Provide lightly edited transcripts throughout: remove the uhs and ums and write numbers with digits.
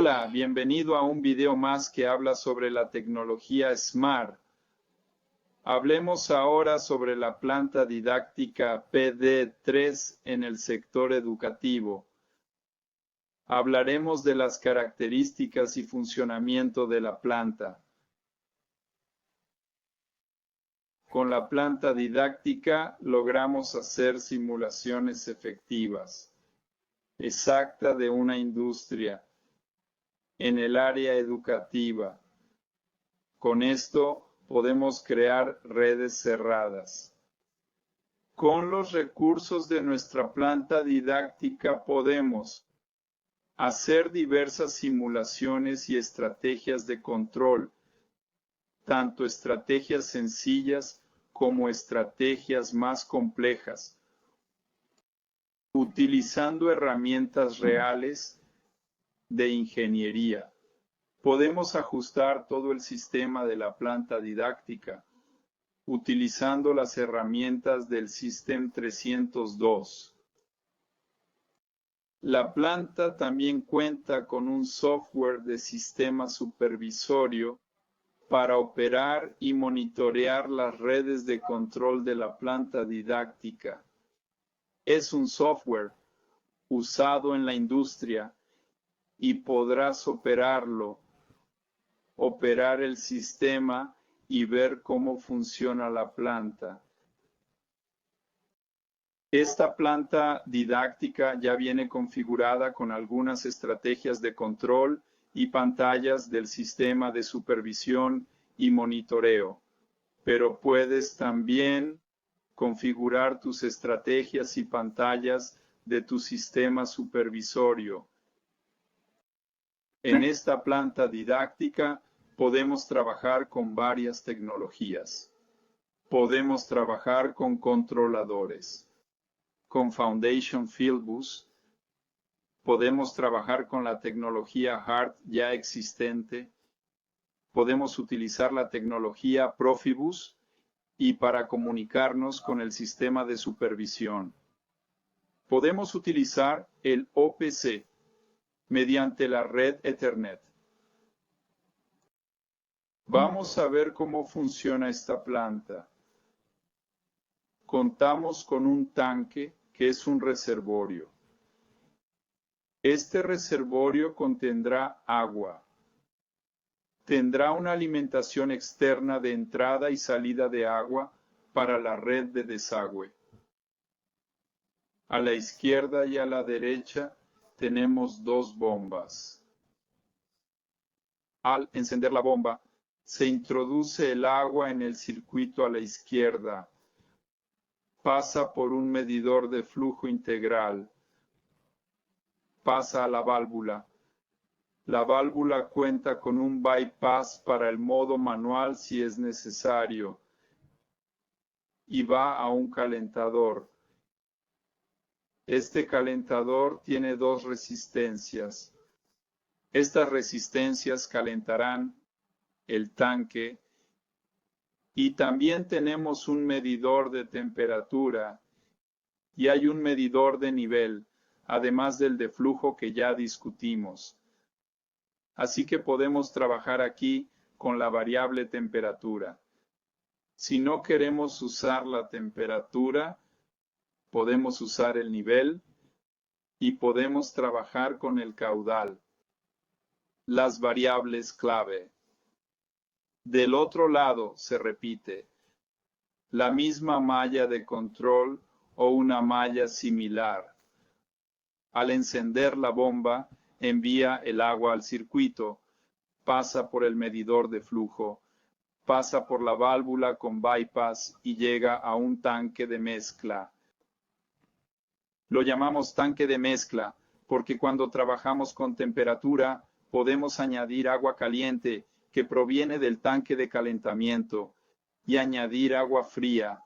Hola, bienvenido a un video más que habla sobre la tecnología SMART. Hablemos ahora sobre la planta didáctica PD3 en el sector educativo. Hablaremos de las características y funcionamiento de la planta. Con la planta didáctica logramos hacer simulaciones efectivas, exactas de una industria, en el área educativa. Con esto podemos crear redes cerradas. Con los recursos de nuestra planta didáctica podemos hacer diversas simulaciones y estrategias de control, tanto estrategias sencillas como estrategias más complejas, utilizando herramientas reales de ingeniería. Podemos ajustar todo el sistema de la planta didáctica utilizando las herramientas del System 302. La planta también cuenta con un software de sistema supervisorio para operar y monitorear las redes de control de la planta didáctica. Es un software usado en la industria y podrás operar el sistema y ver cómo funciona la planta. Esta planta didáctica ya viene configurada con algunas estrategias de control y pantallas del sistema de supervisión y monitoreo, pero puedes también configurar tus estrategias y pantallas de tu sistema supervisorio. En esta planta didáctica podemos trabajar con varias tecnologías. Podemos trabajar con controladores, con Foundation Fieldbus. Podemos trabajar con la tecnología HART ya existente. Podemos utilizar la tecnología Profibus y para comunicarnos con el sistema de supervisión. Podemos utilizar el OPC mediante la red Ethernet. Vamos a ver cómo funciona esta planta. Contamos con un tanque que es un reservorio. Este reservorio contendrá agua. Tendrá una alimentación externa de entrada y salida de agua para la red de desagüe. A la izquierda y a la derecha tenemos dos bombas. Al encender la bomba, se introduce el agua en el circuito a la izquierda. Pasa por un medidor de flujo integral. Pasa a la válvula. La válvula cuenta con un bypass para el modo manual si es necesario. Y va a un calentador. Este calentador tiene dos resistencias. Estas resistencias calentarán el tanque y también tenemos un medidor de temperatura y hay un medidor de nivel, además del de flujo que ya discutimos. Así que podemos trabajar aquí con la variable temperatura. Si no queremos usar la temperatura, podemos usar el nivel y podemos trabajar con el caudal. Las variables clave. Del otro lado se repite la misma malla de control o una malla similar. Al encender la bomba, envía el agua al circuito, pasa por el medidor de flujo, pasa por la válvula con bypass y llega a un tanque de mezcla. Lo llamamos tanque de mezcla porque cuando trabajamos con temperatura podemos añadir agua caliente que proviene del tanque de calentamiento y añadir agua fría.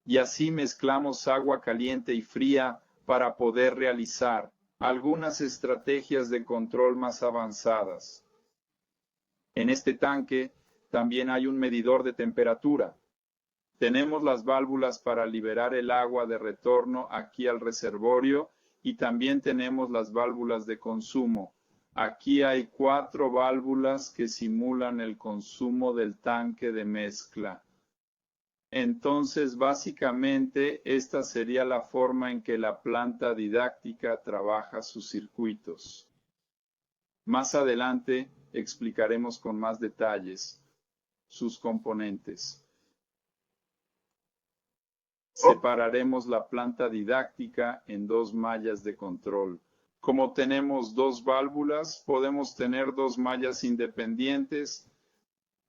Y así mezclamos agua caliente y fría para poder realizar algunas estrategias de control más avanzadas. En este tanque también hay un medidor de temperatura. Tenemos las válvulas para liberar el agua de retorno aquí al reservorio y también tenemos las válvulas de consumo. Aquí hay 4 válvulas que simulan el consumo del tanque de mezcla. Entonces, básicamente, esta sería la forma en que la planta didáctica trabaja sus circuitos. Más adelante explicaremos con más detalles sus componentes. Separaremos la planta didáctica en 2 mallas de control. Como tenemos 2 válvulas, podemos tener 2 mallas independientes.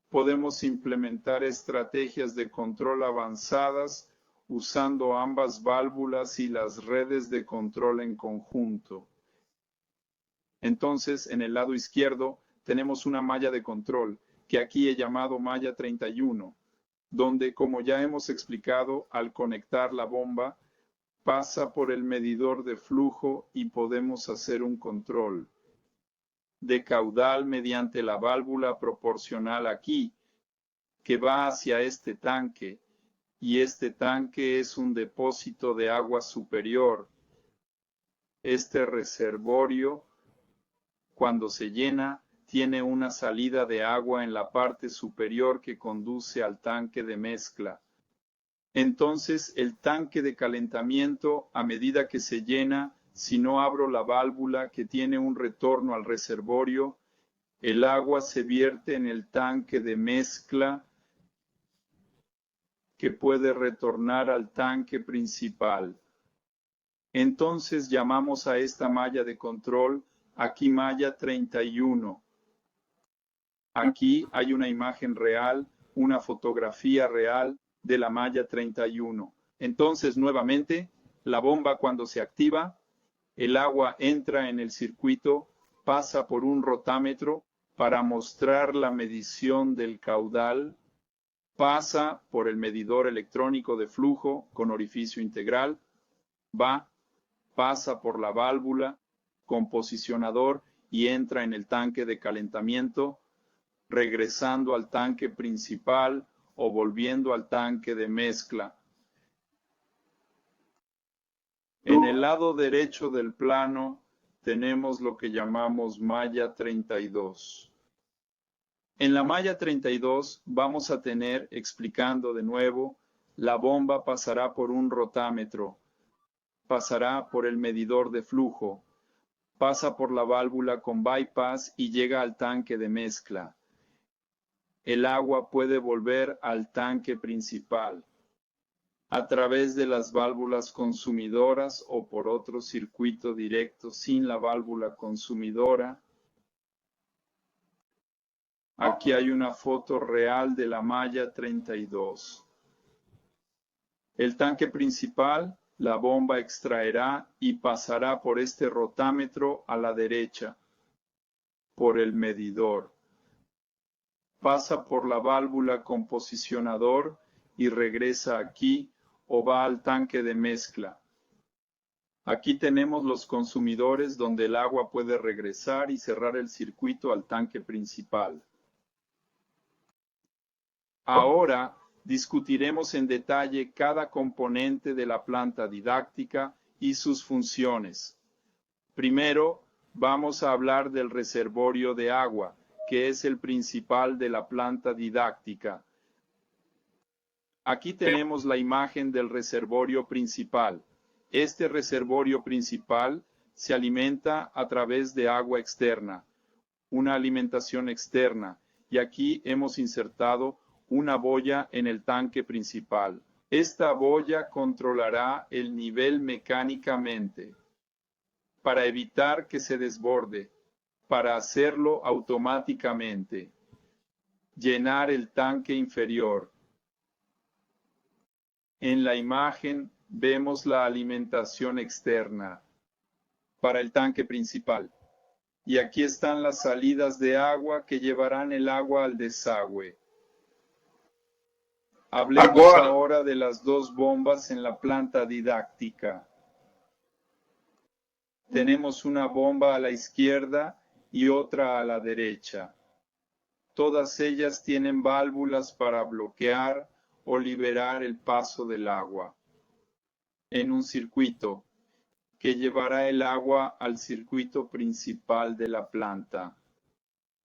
Podemos implementar estrategias de control avanzadas usando ambas válvulas y las redes de control en conjunto. Entonces, en el lado izquierdo tenemos una malla de control, que aquí he llamado malla 31, donde, como ya hemos explicado, al conectar la bomba, pasa por el medidor de flujo y podemos hacer un control de caudal mediante la válvula proporcional aquí, que va hacia este tanque, y este tanque es un depósito de agua superior. Este reservorio, cuando se llena, tiene una salida de agua en la parte superior que conduce al tanque de mezcla. Entonces, el tanque de calentamiento, a medida que se llena, si no abro la válvula que tiene un retorno al reservorio, el agua se vierte en el tanque de mezcla que puede retornar al tanque principal. Entonces llamamos a esta malla de control aquí malla 31. Aquí hay una imagen real, una fotografía real de la malla 31. Entonces, nuevamente, la bomba cuando se activa, el agua entra en el circuito, pasa por un rotámetro para mostrar la medición del caudal, pasa por el medidor electrónico de flujo con orificio integral, pasa por la válvula con posicionador y entra en el tanque de calentamiento, regresando al tanque principal o volviendo al tanque de mezcla. En el lado derecho del plano tenemos lo que llamamos malla 32. En la malla 32 vamos a tener, explicando de nuevo, la bomba pasará por un rotámetro, pasará por el medidor de flujo, pasa por la válvula con bypass y llega al tanque de mezcla. El agua puede volver al tanque principal a través de las válvulas consumidoras o por otro circuito directo sin la válvula consumidora. Aquí hay una foto real de la malla 32. El tanque principal, la bomba extraerá y pasará por este rotámetro a la derecha, por el medidor. Pasa por la válvula con posicionador y regresa aquí o va al tanque de mezcla. Aquí tenemos los consumidores donde el agua puede regresar y cerrar el circuito al tanque principal. Ahora discutiremos en detalle cada componente de la planta didáctica y sus funciones. Primero, vamos a hablar del reservorio de agua, que es el principal de la planta didáctica. Aquí tenemos la imagen del reservorio principal. Este reservorio principal se alimenta a través de agua externa, una alimentación externa, y aquí hemos insertado una boya en el tanque principal. Esta boya controlará el nivel mecánicamente para evitar que se desborde, para hacerlo automáticamente. Llenar el tanque inferior. En la imagen vemos la alimentación externa para el tanque principal. Y aquí están las salidas de agua que llevarán el agua al desagüe. Hablemos ahora de las 2 bombas en la planta didáctica. Tenemos una bomba a la izquierda y otra a la derecha. Todas ellas tienen válvulas para bloquear o liberar el paso del agua en un circuito. que llevará el agua al circuito principal de la planta,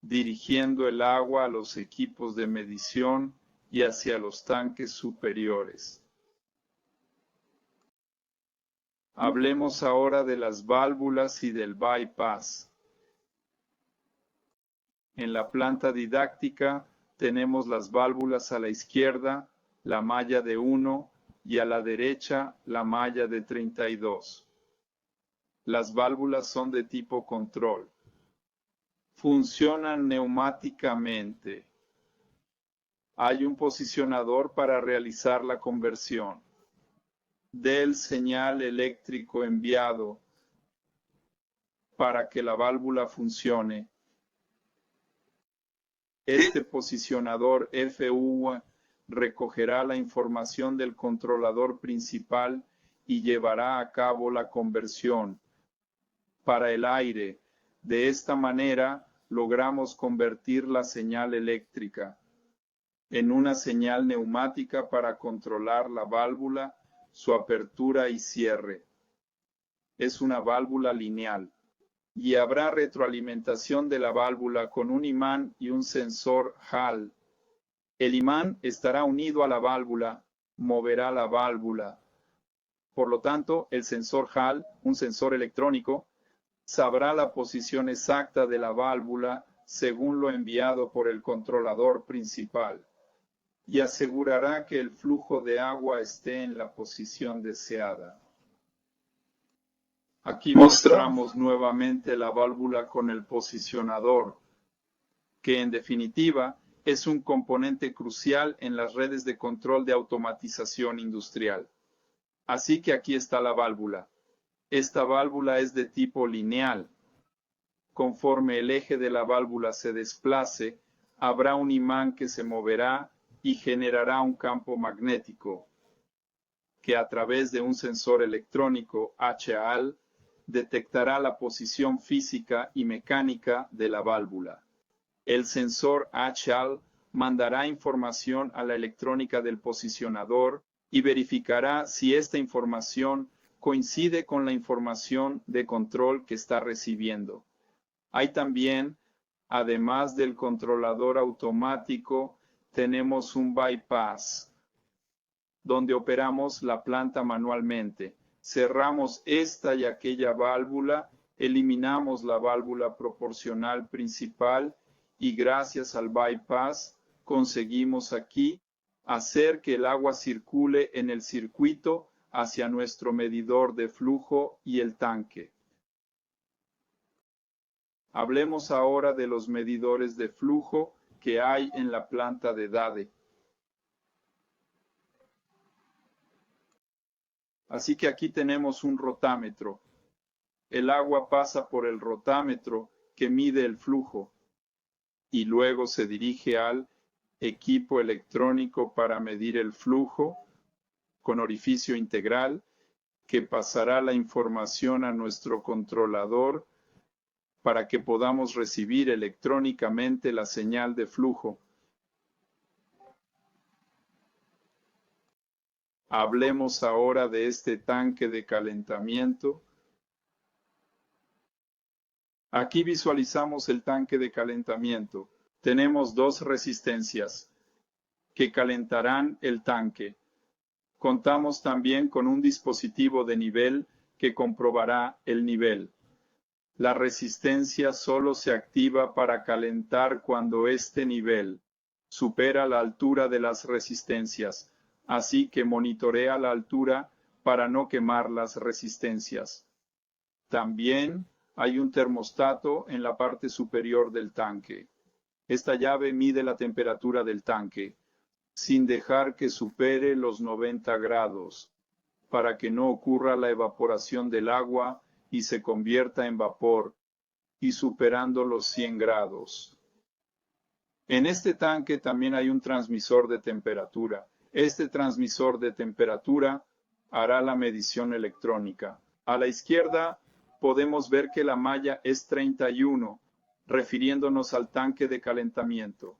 dirigiendo el agua a los equipos de medición y hacia los tanques superiores. Hablemos ahora de las válvulas y del bypass. En la planta didáctica tenemos las válvulas a la izquierda, la malla de 1 y a la derecha la malla de 32. Las válvulas son de tipo control. Funcionan neumáticamente. Hay un posicionador para realizar la conversión del señal eléctrico enviado para que la válvula funcione. Este posicionador FU recogerá la información del controlador principal y llevará a cabo la conversión para el aire. De esta manera logramos convertir la señal eléctrica en una señal neumática para controlar la válvula, su apertura y cierre. Es una válvula lineal y habrá retroalimentación de la válvula con un imán y un sensor Hall. El imán estará unido a la válvula, moverá la válvula. Por lo tanto, el sensor Hall, un sensor electrónico, sabrá la posición exacta de la válvula según lo enviado por el controlador principal y asegurará que el flujo de agua esté en la posición deseada. Aquí mostramos nuevamente la válvula con el posicionador, que en definitiva es un componente crucial en las redes de control de automatización industrial. Así que aquí está la válvula. Esta válvula es de tipo lineal. Conforme el eje de la válvula se desplace, habrá un imán que se moverá y generará un campo magnético, que a través de un sensor electrónico HAL detectará la posición física y mecánica de la válvula. El sensor HAL mandará información a la electrónica del posicionador y verificará si esta información coincide con la información de control que está recibiendo. Hay también, además del controlador automático, tenemos un bypass, donde operamos la planta manualmente. Cerramos esta y aquella válvula, eliminamos la válvula proporcional principal y gracias al bypass conseguimos aquí hacer que el agua circule en el circuito hacia nuestro medidor de flujo y el tanque. Hablemos ahora de los medidores de flujo que hay en la planta de Dade. Así que aquí tenemos un rotámetro. El agua pasa por el rotámetro que mide el flujo y luego se dirige al equipo electrónico para medir el flujo con orificio integral que pasará la información a nuestro controlador para que podamos recibir electrónicamente la señal de flujo. Hablemos ahora de este tanque de calentamiento. Aquí visualizamos el tanque de calentamiento. Tenemos dos resistencias que calentarán el tanque. Contamos también con un dispositivo de nivel que comprobará el nivel. La resistencia solo se activa para calentar cuando este nivel supera la altura de las resistencias, así que monitorea la altura para no quemar las resistencias. También hay un termostato en la parte superior del tanque. Esta llave mide la temperatura del tanque, sin dejar que supere los 90 grados, para que no ocurra la evaporación del agua y se convierta en vapor, y superando los 100 grados. En este tanque también hay un transmisor de temperatura. Este transmisor de temperatura hará la medición electrónica. A la izquierda podemos ver que la malla es 31, refiriéndonos al tanque de calentamiento.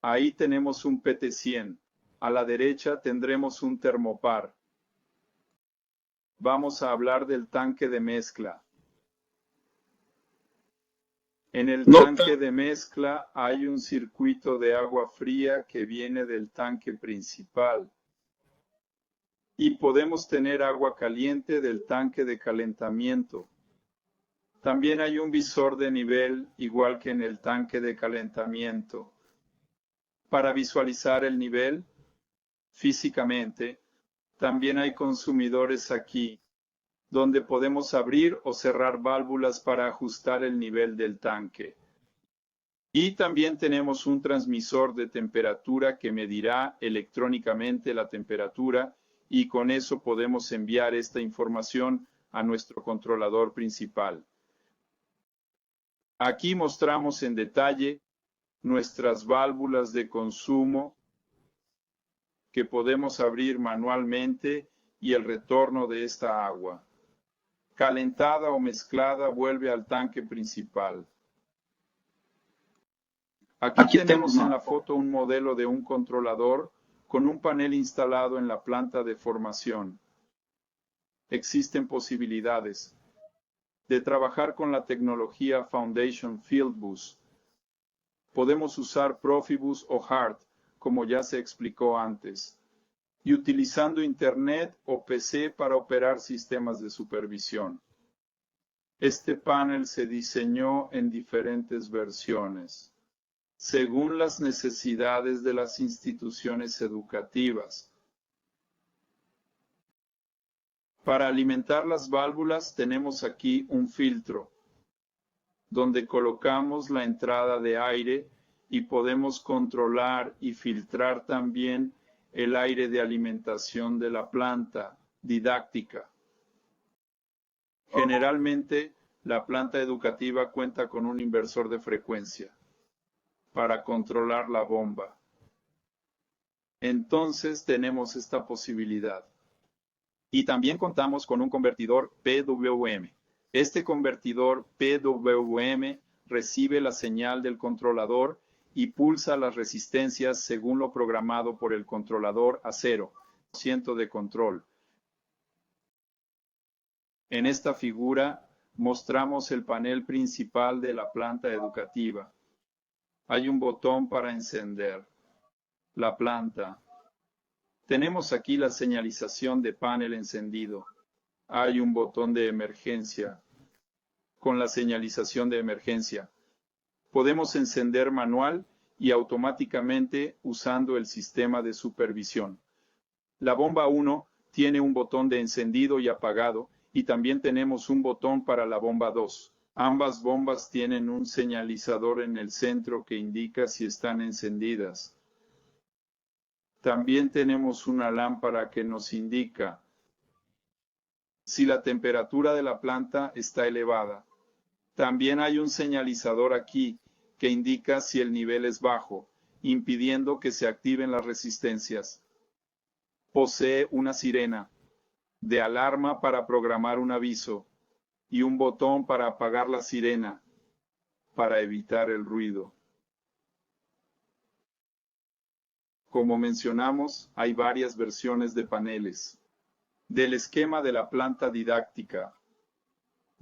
Ahí tenemos un PT100. A la derecha tendremos un termopar. Vamos a hablar del tanque de mezcla. En el tanque de mezcla hay un circuito de agua fría que viene del tanque principal. Y podemos tener agua caliente del tanque de calentamiento. También hay un visor de nivel, igual que en el tanque de calentamiento. Para visualizar el nivel físicamente, también hay consumidores aquí, donde podemos abrir o cerrar válvulas para ajustar el nivel del tanque. Y también tenemos un transmisor de temperatura que medirá electrónicamente la temperatura y con eso podemos enviar esta información a nuestro controlador principal. Aquí mostramos en detalle nuestras válvulas de consumo que podemos abrir manualmente y el retorno de esta agua. Calentada o mezclada vuelve al tanque principal. Aquí tenemos en la foto un modelo de un controlador con un panel instalado en la planta de formación. Existen posibilidades de trabajar con la tecnología Foundation Fieldbus. Podemos usar Profibus o HART, como ya se explicó antes, y utilizando Internet o PC para operar sistemas de supervisión. Este panel se diseñó en diferentes versiones, según las necesidades de las instituciones educativas. Para alimentar las válvulas tenemos aquí un filtro, donde colocamos la entrada de aire y podemos controlar y filtrar también el aire de alimentación de la planta didáctica. Generalmente, la planta educativa cuenta con un inversor de frecuencia para controlar la bomba. Entonces tenemos esta posibilidad. Y también contamos con un convertidor PWM. Este convertidor PWM recibe la señal del controlador y pulsa las resistencias según lo programado por el controlador a 0% de control. En esta figura mostramos el panel principal de la planta educativa. Hay un botón para encender la planta. Tenemos aquí la señalización de panel encendido. Hay un botón de emergencia con la señalización de emergencia. Podemos encender manual y automáticamente usando el sistema de supervisión. La bomba 1 tiene un botón de encendido y apagado y también tenemos un botón para la bomba 2. Ambas bombas tienen un señalizador en el centro que indica si están encendidas. También tenemos una lámpara que nos indica si la temperatura de la planta está elevada. También hay un señalizador aquí que indica si el nivel es bajo, impidiendo que se activen las resistencias. Posee una sirena de alarma para programar un aviso y un botón para apagar la sirena para evitar el ruido. Como mencionamos, hay varias versiones de paneles. Del esquema de la planta didáctica.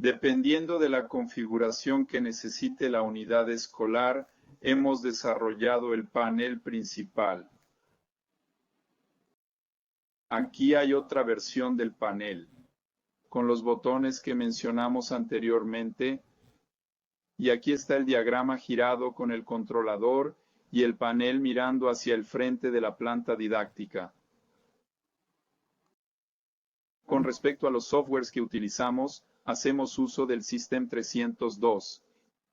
Dependiendo de la configuración que necesite la unidad escolar, hemos desarrollado el panel principal. Aquí hay otra versión del panel, con los botones que mencionamos anteriormente, y aquí está el diagrama girado con el controlador y el panel mirando hacia el frente de la planta didáctica. Con respecto a los softwares que utilizamos, hacemos uso del System 302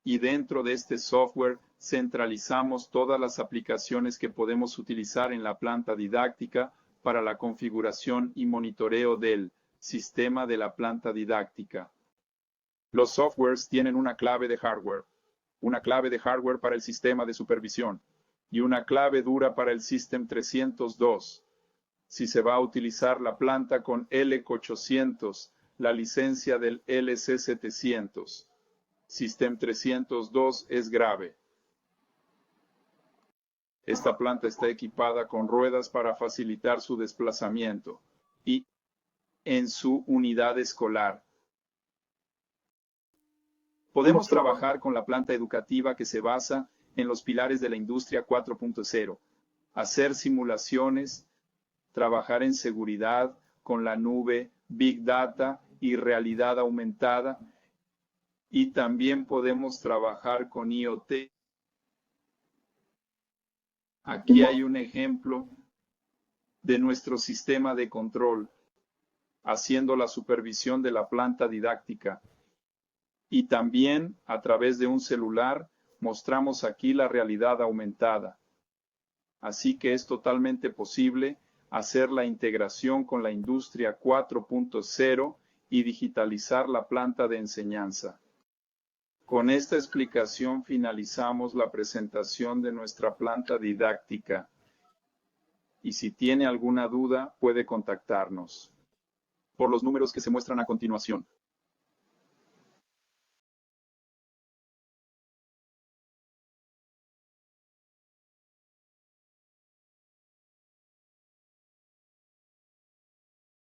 y dentro de este software centralizamos todas las aplicaciones que podemos utilizar en la planta didáctica para la configuración y monitoreo del sistema de la planta didáctica. Los softwares tienen una clave de hardware para el sistema de supervisión y una clave dura para el System 302. Si se va a utilizar la planta con LEC 800, la licencia del LC 700. System 302 es grave. Esta planta está equipada con ruedas para facilitar su desplazamiento y en su unidad escolar. Podemos trabajar con la planta educativa que se basa en los pilares de la industria 4.0, hacer simulaciones, trabajar en seguridad con la nube, Big Data y realidad aumentada, y también podemos trabajar con IoT. Aquí hay un ejemplo de nuestro sistema de control, haciendo la supervisión de la planta didáctica. Y también a través de un celular mostramos aquí la realidad aumentada. Así que es totalmente posible hacer la integración con la industria 4.0 y digitalizar la planta de enseñanza. Con esta explicación finalizamos la presentación de nuestra planta didáctica. Y si tiene alguna duda, puede contactarnos por los números que se muestran a continuación.